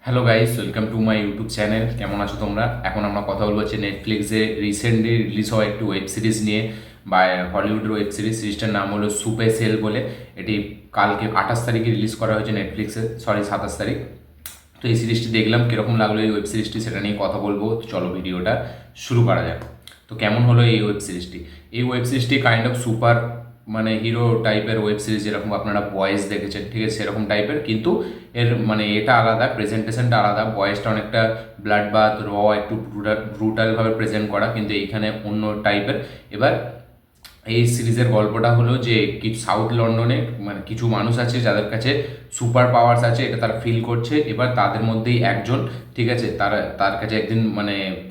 Hello guys, welcome to my YouTube channel. কেমন আছো তোমরা? এখন আমরা কথা বলবো হচ্ছে নেটফ্লিক্সে রিসেন্টলি রিলিজ হওয়া একটি ওয়েব সিরিজ নিয়ে, বা হলিউডের ওয়েব সিরিজটার নাম হলো সুপে সেল বলে। এটি কালকে 28 তারিখে রিলিজ করা হয়েছে নেটফ্লিক্সে, সরি 27 তারিখ। তো এই সিরিজটি দেখলাম, কীরকম লাগলো এই ওয়েব সিরিজটি সেটা নিয়ে কথা বলবো। চলো ভিডিওটা শুরু করা যাক। তো কেমন হলো এই ওয়েব সিরিজটি? এই ওয়েব সিরিজটি কাইন্ড অফ সুপার হিরো টাইপের ওয়েব সিরিজ, যেরকম আপনারা বয়েস দেখেছেন, ঠিক আছে সেরকম টাইপের, কিন্তু এর এটা আলাদা, প্রেজেন্টেশনটা আলাদা। বয়েসটা অনেকটা ব্লাড বাথ র, একটু ব্রুটালভাবে প্রেজেন্ট করা, কিন্তু এইখানে অন্য টাইপের। এবার এই সিরিজের গল্পটা হলো যে কিছু সাউথ লন্ডনে কিছু মানুষ আছে যাদের কাছে সুপার পাওয়ার্স আছে, এটা তারা ফিল করছে। এবার তাদের মধ্যেই একজন, ঠিক আছে, তার কাছে একদিন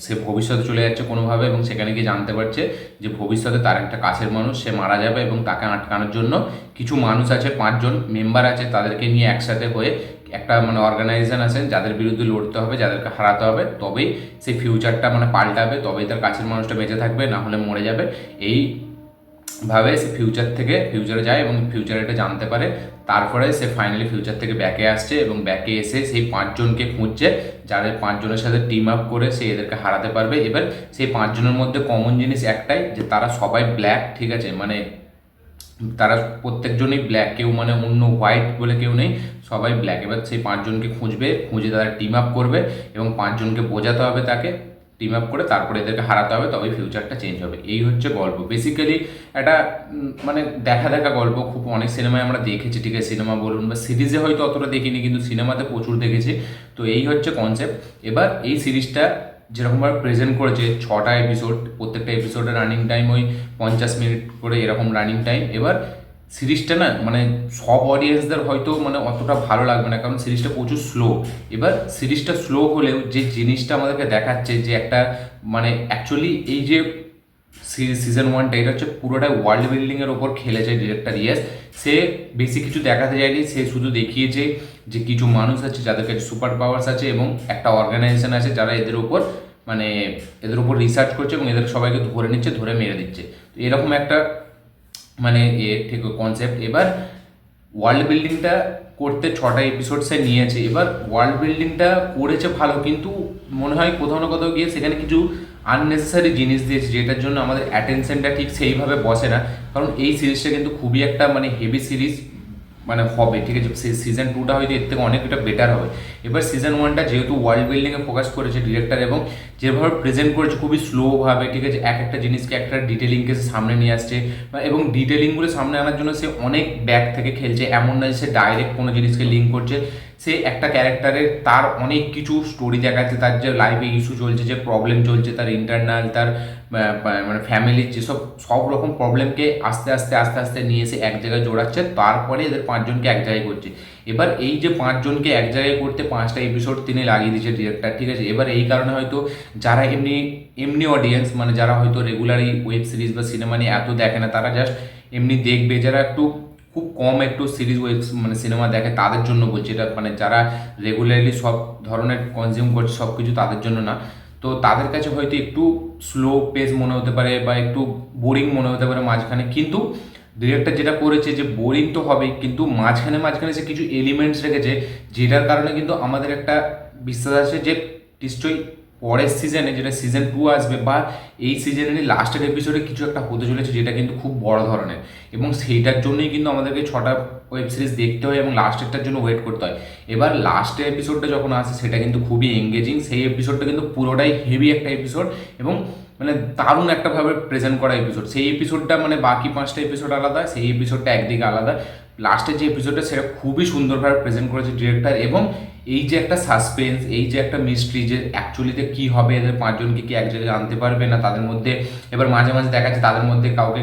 সে ভবিষ্যতে চলে যাচ্ছে কোনোভাবে, এবং সেখানে গিয়ে জানতে পারছে যে ভবিষ্যতে তার একটা কাছের মানুষ সে মারা যাবে, এবং তাকে আটকানোর জন্য কিছু মানুষ আছে, 5জন মেম্বার আছে, তাদেরকে নিয়ে একসাথে হয়ে একটা অর্গানাইজেশন আছে যাদের বিরুদ্ধে লড়তে হবে, যাদেরকে হারাতে হবে, তবেই সেই ফিউচারটা পাল্টাবে, তবেই তার কাছের মানুষটা বেঁচে থাকবে, না হলে মরে যাবে। এই ভাবে সে ফিউচারে যায় এবং ফিউচারে এটা জানতে পারে। তারপরে সে ফাইনালি ফিউচার থেকে ব্যাকে আসছে, এবং ব্যাকে এসে সেই 5জনকে খুঁজছে, যাদের 5জনের সাথে টিম আপ করে সে এদেরকে হারাতে পারবে। এবার সেই 5জনের মধ্যে কমন জিনিস একটাই, যে তারা সবাই ব্ল্যাক, ঠিক আছে, তারা প্রত্যেকজনই ব্ল্যাক, কেউ অন্য হোয়াইট বলে কেউ নেই, সবাই ব্ল্যাক। এবার সেই 5জনকে খুঁজে তারা টিম আপ করবে, এবং 5জনকে বোঝাতে হবে তাকে, টিম আপ করে তারপরে এদেরকে হারাতে হবে, তবেই ফিউচারটা চেঞ্জ হবে। এই হচ্ছে গল্প বেসিক্যালি। একটা দেখা দেখা গল্প, খুব অনেক সিনেমায় আমরা দেখেছি, ঠিক আছে, সিনেমা বলুন বা সিরিজে হয়তো অতটা দেখিনি, কিন্তু সিনেমাতে প্রচুর দেখেছি। তো এই হচ্ছে কনসেপ্ট। এবার এই সিরিজটা যেরকমভাবে প্রেজেন্ট করেছে, 6টা এপিসোড, প্রত্যেকটা এপিসোডের রানিং টাইম ওই 50 মিনিট করে এরকম রানিং টাইম। এবার সিরিজটা না সব অডিয়েন্সদের হয়তো অতটা ভালো লাগবে না, কারণ সিরিজটা প্রচুর স্লো। এবার সিরিজটা স্লো হলেও যে জিনিসটা আমাদেরকে দেখাচ্ছে, যে একটা অ্যাকচুয়ালি এই যে সিজন 1টা, এটা হচ্ছে পুরোটাই ওয়ার্ল্ড বিল্ডিংয়ের ওপর খেলেছে ডিরেক্টর ইয়েস। সে বেশি কিছু দেখাতে যায়নি, সে শুধু দেখিয়েছে যে কিছু মানুষ আছে যাদের কাছে সুপার পাওয়ার্স আছে, এবং একটা অর্গানাইজেশন আছে যারা এদের উপর রিসার্চ করছে, এবং এদের সবাইকে ধরে নিচ্ছে, ধরে মেরে দিচ্ছে। তো এরকম একটা ঠিক কনসেপ্ট। এবার ওয়ার্ল্ড বিল্ডিংটা করতে 6টা এপিসোড সে নিয়েছে। এবার ওয়ার্ল্ড বিল্ডিংটা করেছে ভালো, কিন্তু মনে হয় কোথাও না কোথাও গিয়ে সেখানে কিছু আননেসেসারি জিনিস দিয়েছে, যেটার জন্য আমাদের অ্যাটেনশনটা ঠিক সেইভাবে বসে না। কারণ এই সিরিজটা কিন্তু খুবই একটা হেভি সিরিজ হবে, ঠিক আছে। সিজন 2টা হয়তো এর থেকে অনেকটা বেটার হবে। এবার সিজন 1টা যেহেতু ওয়ার্ল্ড বিল্ডিংয়ে ফোকাস করেছে ডিরেক্টর, এবং যেভাবে প্রেজেন্ট করেছে খুবই স্লোভাবে, ঠিক আছে, এক একটা জিনিসকে একটা ডিটেলিংকে সামনে নিয়ে আসছে, এবং ডিটেলিংগুলো সামনে আনার জন্য সে অনেক ব্যাক থেকে খেলছে। এমন নয় যে সে ডাইরেক্ট কোনো জিনিসকে লিঙ্ক করছে, সে একটা ক্যারেক্টারের তার অনেক কিছু স্টোরি দেখাচ্ছে, তার যে লাইফে ইস্যু চলছে, যে প্রবলেম চলছে, তার ইন্টারনাল, তার ফ্যামিলির যেসব সব রকম প্রবলেমকে আস্তে আস্তে আস্তে আস্তে নিয়ে এসে এক জায়গায় জোড়াচ্ছে, তারপরে এদের 5জনকে এক জায়গায় করছে। এবার এই যে 5জনকে এক জায়গায় করতে 5টা এপিসোড তিনি লাগিয়ে দিয়েছে ডিরেক্টর, ঠিক আছে। এবার এই কারণে হয়তো যারা এমনি এমনি অডিয়েন্স, যারা হয়তো রেগুলার এই ওয়েব সিরিজ বা সিনেমা নিয়ে এত দেখে না, তারা জাস্ট এমনি দেখবে, যারা খুব কম একটু সিরিজ ওয়েব সিনেমা দেখে, তাদের জন্য বলছি এটা, যারা রেগুলারলি সব ধরনের কনজিউম করছে সব কিছু, তাদের জন্য না। তো তাদের কাছে হয়তো একটু স্লো পেস মনে হতে পারে, বা একটু বোরিং মনে হতে পারে মাঝখানে, কিন্তু ডিরেক্টর যেটা করেছে, যে বোরিং তো হবেই, কিন্তু মাঝখানে মাঝখানে সে কিছু এলিমেন্টস রেখেছে, যেটার কারণে কিন্তু আমাদের একটা বিশ্বাস আছে যে নিশ্চয়ই পরের সিজনে, যেটা সিজন 2 আসবে, বা এই সিজনেরই লাস্টের এপিসোডে কিছু একটা হতে চলেছে, যেটা কিন্তু খুব বড় ধরনের, এবং সেইটার জন্যই কিন্তু আমাদেরকে 6টা ওয়েব সিরিজ দেখতে হয়, এবং লাস্টেরটার জন্য ওয়েট করতে হয়। এবার লাস্টের এপিসোডটা যখন আসে, সেটা কিন্তু খুবই এঙ্গেজিং। সেই এপিসোডটা কিন্তু পুরোটাই হেভি একটা এপিসোড, এবং দারুণ একটাভাবে প্রেজেন্ট করা এপিসোড। সেই এপিসোডটা বাকি 5টা এপিসোড আলাদা, সেই এপিসোডটা একদিকে আলাদা। লাস্টের যে এপিসোডটা সেটা খুবই সুন্দরভাবে প্রেজেন্ট করেছে ডিরেক্টর, এবং এই যে একটা সাসপেন্স, এই যে একটা মিস্ট্রি, যে অ্যাকচুয়ালিতে কী হবে, এদের 5জনকে কি এক জায়গায় আনতে পারবে না তাদের মধ্যে। এবার মাঝে মাঝে দেখা যাচ্ছে তাদের মধ্যে কাউকে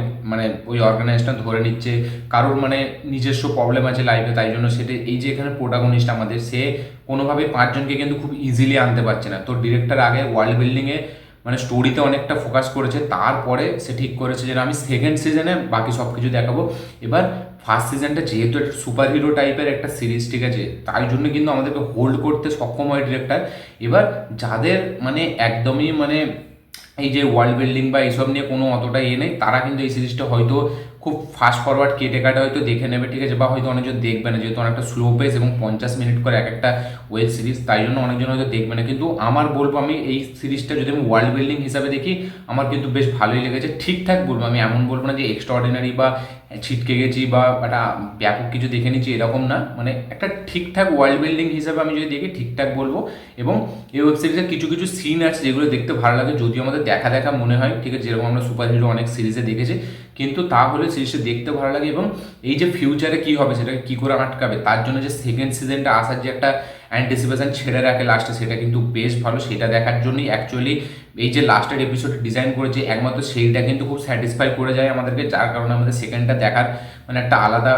ওই অর্গানাইজেশন ধরে নিচ্ছে, কারোর নিজস্ব প্রবলেম আছে লাইফে, তাই জন্য সেটা এই যে এখানে প্রোটাগনিস্ট আমাদের, সে কোনোভাবেই 5জনকে কিন্তু খুব ইজিলি আনতে পারছে না। তো ডিরেক্টর আগে ওয়ার্ল্ড বিল্ডিংয়ে স্টোরিতে অনেকটা ফোকাস করেছে, তারপরে সে ঠিক করেছে যে আমি সেকেন্ড সিজনে বাকি সব কিছু দেখাবো। এবার ফার্স্ট সিজনটা যেহেতু একটা সুপার হিরো টাইপের একটা সিরিজ, ঠিক আছে, তাই জন্য কিন্তু আমাদেরকে হোল্ড করতে সক্ষম হয় ডিরেক্টর। এবার যাদের একদমই এই যে ওয়ার্ল্ড বিল্ডিং বা এইসব নিয়ে কোনো অতটা নেই, তারা কিন্তু এই সিরিজটা হয়তো খুব ফাস্ট ফরওয়ার্ড কেটে কাটা হয়তো দেখে নেবে, ঠিক আছে, বা হয়তো অনেকজন দেখবে না, যেহেতু অনেকটা স্লো পেস এবং 50 মিনিট করে এক একটা ওয়েব সিরিজ, তাই জন্য অনেকজন হয়তো দেখবে না। কিন্তু আমার বলবো, আমি এই সিরিজটা যদি আমি ওয়ার্ল্ড বিল্ডিং হিসাবে দেখি, আমার কিন্তু বেশ ভালোই লেগেছে। ঠিকঠাক বলবো, আমি এমন বলবো না যে এক্সট্রা অর্ডিনারি বা ছিটকে গেছি বা একটা ব্যাপক কিছু দেখে নিচ্ছি, এরকম না। মানে একটা ঠিকঠাক ওয়ার্ল্ড বিল্ডিং হিসাবে আমি যদি দেখি, ঠিকঠাক বলবো। এবং এই ওয়েব সিরিজের কিছু কিছু সিন আছে যেগুলো দেখতে ভালো লাগে, যদিও আমাদের দেখা দেখা মনে হয়, ঠিক আছে, যেরকম আমরা সুপার হিরো অনেক সিরিজে দেখেছি, কিন্তু তাহলে সিরিজটা দেখতে ভালো লাগে। এবং এই যে ফিউচারে কী হবে, সেটাকে কী করে আটকাবে, তার জন্য যে সেকেন্ড সিজনটা আসার যে একটা অ্যান্টিসিপেশন ছেড়ে রাখে লাস্টে, সেটা কিন্তু বেশ ভালো। সেটা দেখার জন্যই অ্যাকচুয়ালি এই যে লাস্টের এপিসোডে ডিজাইন করেছে, একমাত্র সেইটা কিন্তু খুব স্যাটিসফাই করে যায় আমাদেরকে, যার কারণে আমাদের সেকেন্ডটা দেখার মানে একটা আলাদা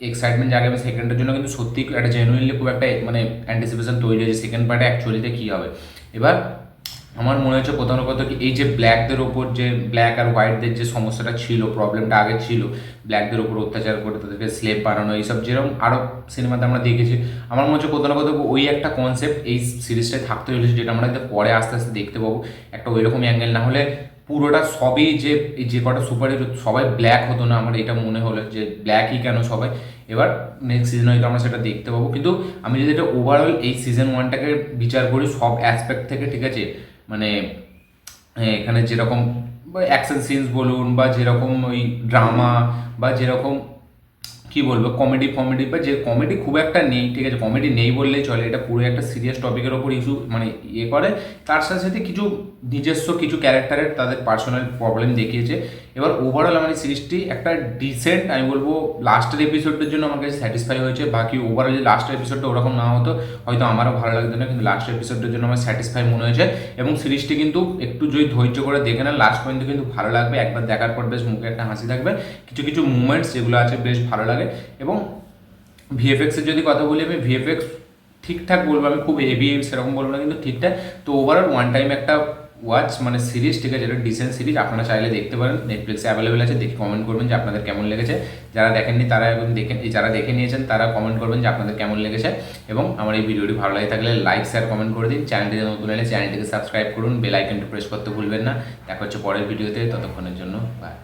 এক্সাইটমেন্ট জাগে। এবং সেকেন্ডের জন্য কিন্তু সত্যি একটা জেনুইনলি খুব একটা মানে অ্যান্টিসিপেশন তৈরি হয়েছে সেকেন্ড পার্টে অ্যাকচুয়ালিতে কী হবে। এবার আমার মনে হচ্ছে প্রধানত কথা কি, এই যে ব্ল্যাকদের ওপর যে ব্ল্যাক আর হোয়াইটদের যে সমস্যাটা ছিল, প্রবলেমটা আগে ছিল, ব্ল্যাকদের ওপর অত্যাচার করে তাদেরকে স্লেভ বানানো, এইসব যেরকম আরও সিনেমাতে আমরা দেখেছি, আমার মনে হচ্ছে প্রধানত কথা ওই একটা কনসেপ্ট এই সিরিজটায় থাকতে চলেছে, যেটা আমরা পরে আস্তে আস্তে দেখতে পাবো একটা ওইরকমই অ্যাঙ্গেল। না হলে পুরোটা সবই যে কটা সুপার হিরো সবাই ব্ল্যাক হতো না, আমার এটা মনে হলো যে ব্ল্যাকই কেন সবাই। এবার নেক্সট সিজন হয়তো আমরা সেটা দেখতে পাবো। কিন্তু আমি যদি এটা ওভারঅল এই সিজন 1টাকে বিচার করি সব অ্যাসপেক্ট থেকে, ঠিক আছে, মানে এখানে যেরকম অ্যাকশন সিনস বলুন, বা যেরকম ওই ড্রামা, বা যেরকম কি বলবো কমেডি ফমেডি, বা যে কমেডি খুব একটা নেই, ঠিক আছে, কমেডি নেই বললেই চলে, এটা পুরো একটা সিরিয়াস টপিকের ওপর ইস্যু মানে ইয়ে করে, তার সাথে সাথে কিছু নিজস্ব কিছু ক্যারেক্টারের তাদের পার্সোনাল প্রবলেম দেখিয়েছে। এবার ওভারঅল আমার এই সিরিজটি একটা ডিসেন্ট, আমি বলবো লাস্টের এপিসোডের জন্য আমার কাছে স্যাটিসফাই হয়েছে। বাকি ওভারঅল যে লাস্টের এপিসোডটা ওরকম না হতো হয়তো আমারও ভালো লাগতো না, কিন্তু লাস্টের এপিসোডের জন্য আমার স্যাটিসফাই মনে হয়েছে। এবং সিরিজটি কিন্তু একটু যদি ধৈর্য করে দেখে নেন লাস্ট পর্যন্ত কিন্তু ভালো লাগবে, একবার দেখার পর বেশ মুখে একটা হাসি থাকবে, কিছু কিছু মুভমেন্টস যেগুলো আছে বেশ ভালো লাগে। এবং ভিএফএক্সের যদি কথা বলি, আমি ভিএফএক্স ঠিকঠাক বলবো, আমি খুব হেভি সেরকম বলবো না, কিন্তু ঠিকঠাক। তো ওভারঅল ওয়ান টাইম একটা ওয়াচ মানে সিরিজ, ঠিক আছে, যেটা ডিসেন্ট সিরিজ, আপনারা চাইলে দেখতে পারেন, নেটফ্লিক্সে অ্যাভেলেবেল আছে, দেখে কমেন্ট করবেন যে আপনাদের কেমন লেগেছে। যারা দেখেননি তারা এখন দেখেন, যারা দেখে নিয়েছেন তারা কমেন্ট করবেন যে আপনাদের কেমন লেগেছে। এবং আমার এই ভিডিওটি ভালো লাগে থাকলে লাইক শেয়ার কমেন্ট করে দিন। চ্যানেলটিতে নতুন এলে চ্যানেলটিকে সাবস্ক্রাইব করুন, বেল আইকনটি প্রেস করতে ভুলবেন না। দেখা হচ্ছে পরের ভিডিওতে, ততক্ষণের জন্য বাই।